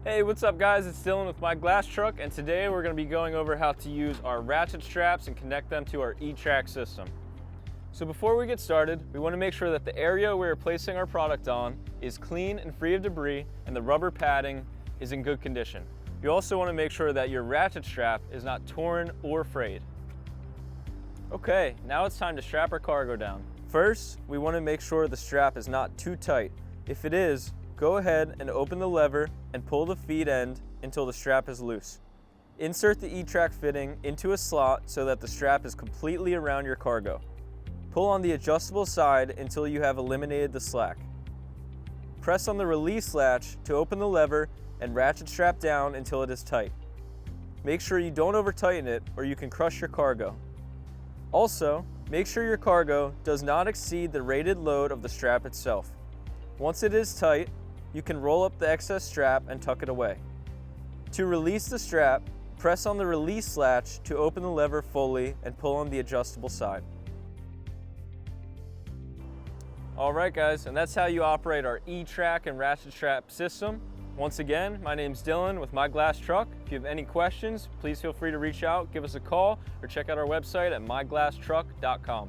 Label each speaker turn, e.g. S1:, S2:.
S1: Hey, what's up guys? It's Dylan with MyGlassTruck, and today we're going to be going over how to use our ratchet straps and connect them to our e-track system. So before we get started, we want to make sure that the area we're placing our product on is clean and free of debris and the rubber padding is in good condition. You also want to make sure that your ratchet strap is not torn or frayed. Okay, now it's time to strap our cargo down. First, we want to make sure the strap is not too tight. If it is, go ahead and open the lever and pull the feed end until the strap is loose. Insert the e-track fitting into a slot so that the strap is completely around your cargo. Pull on the adjustable side until you have eliminated the slack. Press on the release latch to open the lever and ratchet strap down until it is tight. Make sure you don't over tighten it or you can crush your cargo. Also, make sure your cargo does not exceed the rated load of the strap itself. Once it is tight, you can roll up the excess strap and tuck it away. To release the strap, press on the release latch to open the lever fully and pull on the adjustable side. Alright guys, and that's how you operate our e-track and ratchet strap system. Once again, my name's Dylan with MyGlassTruck. If you have any questions, please feel free to reach out, give us a call, or check out our website at myglasstruck.com.